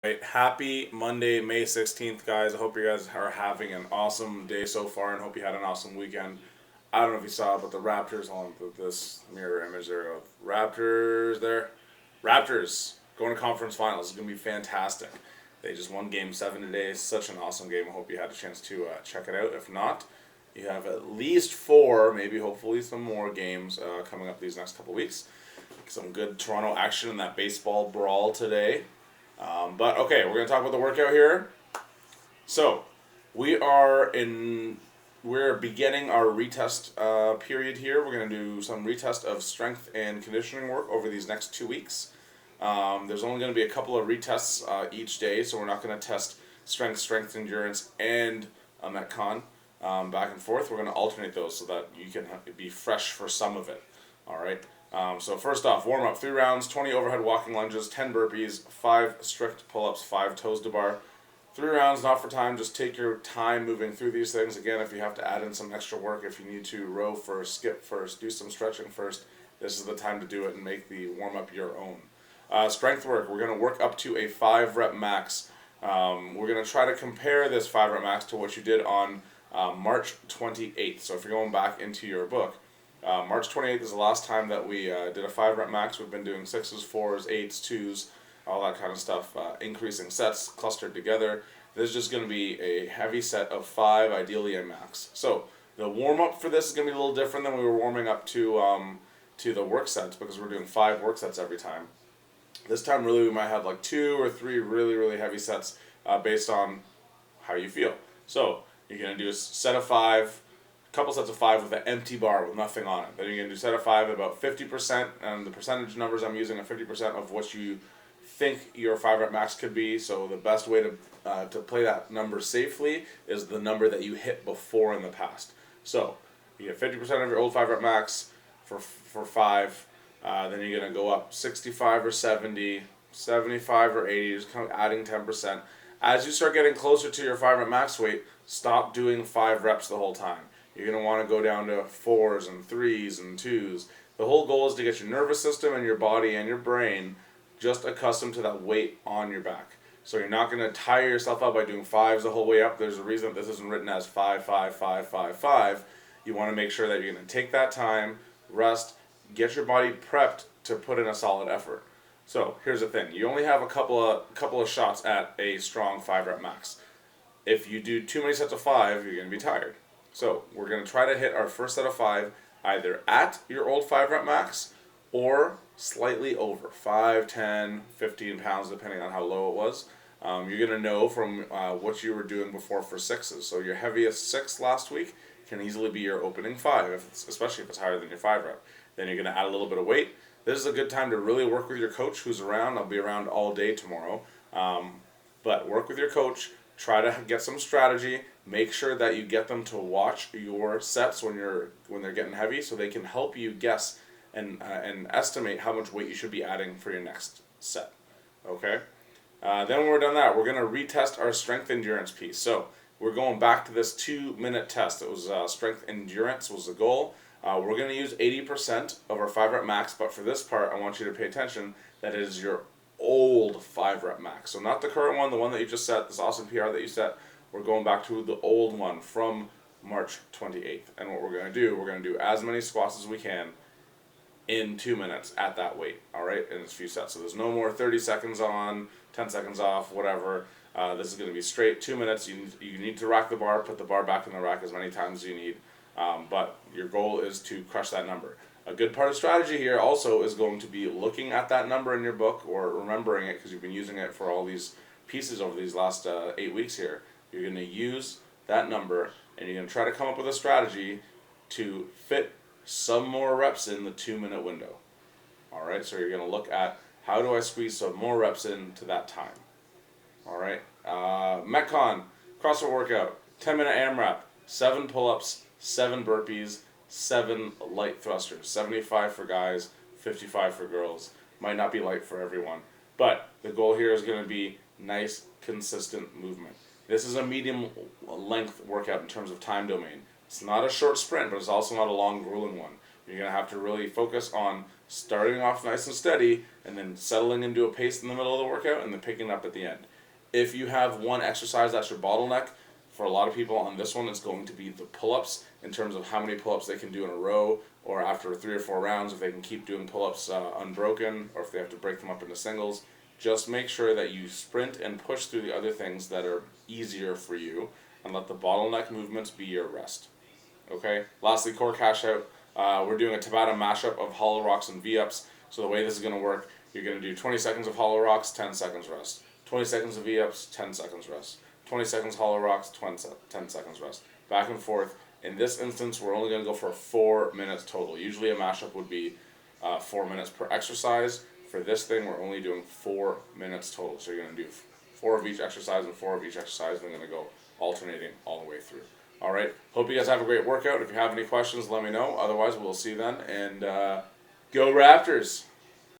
Right. Happy Monday, May 16th, guys. I hope you guys are having an awesome day so far and hope you had an awesome weekend. I don't know if you saw it, but the Raptors on this mirror image there. Raptors there. Raptors going to conference finals. It's going to be fantastic. They just won game 7 today. Such an awesome game. I hope you had a chance to check it out. If not, you have at least 4, maybe hopefully some more games coming up these next couple weeks. Some good Toronto action in that baseball brawl today. But okay, we're gonna talk about the workout here. So we're beginning our retest period here. We're gonna do some retest of strength and conditioning work over these next 2 weeks. There's only gonna be a couple of retests each day, so we're not gonna test strength, endurance, and metcon back and forth. We're gonna alternate those so that you can be fresh for some of it. All right. So first off, warm up, 3 rounds, 20 overhead walking lunges, 10 burpees, 5 strict pull-ups, 5 toes to bar. 3 rounds, not for time, just take your time moving through these things. Again, if you have to add in some extra work, if you need to row first, skip first, do some stretching first, this is the time to do it and make the warm-up your own. Strength work, we're going to work up to a 5 rep max. We're going to try to compare this 5 rep max to what you did on March 28th. So if you're going back into your book, March 28th is the last time that we did a 5 rep max. We've been doing 6s, 4s, 8s, 2s, all that kind of stuff, increasing sets clustered together. This is just going to be a heavy set of 5, ideally a max. So the warm up for this is going to be a little different than we were warming up to the work sets, because we're doing 5 work sets every time. This time really we might have like 2 or 3 really heavy sets based on how you feel. So you're going to do a set of 5, couple sets of 5 with an empty bar with nothing on it. Then you're going to do set of 5 at about 50%, and the percentage numbers I'm using are 50% of what you think your 5 rep max could be. So the best way to play that number safely is the number that you hit before in the past. So you get 50% of your old 5 rep max for 5. Then you're going to go up 65 or 70, 75 or 80, just kind of adding 10%. As you start getting closer to your 5 rep max weight, stop doing 5 reps the whole time. You're going to want to go down to 4s and 3s and 2s. The whole goal is to get your nervous system and your body and your brain just accustomed to that weight on your back. So you're not going to tire yourself out by doing 5s the whole way up. There's a reason that this isn't written as 5, 5, 5, 5, 5. You want to make sure that you're going to take that time, rest, get your body prepped to put in a solid effort. So here's the thing. You only have a couple of shots at a strong 5 rep max. If you do too many sets of 5, you're going to be tired. So we're going to try to hit our first set of 5 either at your old 5 rep max or slightly over, 5, 10, 15 pounds depending on how low it was. You're going to know from what you were doing before for 6s. So your heaviest 6 last week can easily be your opening 5, especially if it's higher than your 5 rep. Then you're going to add a little bit of weight. This is a good time to really work with your coach who's around. I'll be around all day tomorrow. But work with your coach. Try to get some strategy. Make sure that you get them to watch your sets when they're getting heavy, so they can help you guess and estimate how much weight you should be adding for your next set. Okay. Then when we're done that, we're gonna retest our strength endurance piece. So we're going back to this 2-minute test. It was strength endurance was the goal. We're gonna use 80% of our 5 rep max, but for this part, I want you to pay attention that it is your old 5 rep max. So not the current one, the one that you just set, this awesome PR that you set. We're going back to the old one from March 28th. And what we're going to do as many squats as we can in 2 minutes at that weight, all right, in a few sets. So there's no more 30 seconds on, 10 seconds off, whatever. This is going to be straight 2 minutes. You need to rack the bar, put the bar back in the rack as many times as you need. But your goal is to crush that number. A good part of strategy here also is going to be looking at that number in your book or remembering it because you've been using it for all these pieces over these last 8 weeks here. You're going to use that number and you're going to try to come up with a strategy to fit some more reps in the 2-minute window. All right, so you're going to look at how do I squeeze some more reps into that time. All right, Metcon, CrossFit workout, 10-minute AMRAP, 7 pull-ups, 7 burpees, 7 light thrusters, 75 for guys, 55 for girls. Might not be light for everyone, but the goal here is going to be nice, consistent movement. This is a medium length workout in terms of time domain. It's not a short sprint, but it's also not a long, grueling one. You're going to have to really focus on starting off nice and steady and then settling into a pace in the middle of the workout and then picking up at the end. If you have one exercise that's your bottleneck, for a lot of people on this one, it's going to be the pull-ups in terms of how many pull-ups they can do in a row, or after 3 or 4 rounds, if they can keep doing pull-ups unbroken, or if they have to break them up into singles. Just make sure that you sprint and push through the other things that are easier for you, and let the bottleneck movements be your rest. Okay? Lastly, core cash out. We're doing a Tabata mashup of hollow rocks and V-ups. So the way this is going to work, you're going to do 20 seconds of hollow rocks, 10 seconds rest. 20 seconds of V-ups, 10 seconds rest. 20 seconds hollow rocks, 10 seconds rest. Back and forth. In this instance, we're only going to go for 4 minutes total. Usually a mashup would be 4 minutes per exercise. For this thing, we're only doing 4 minutes total. So you're going to do 4 of each exercise and 4 of each exercise, and we're going to go alternating all the way through. All right. Hope you guys have a great workout. If you have any questions, let me know. Otherwise, we'll see you then. And go Raptors!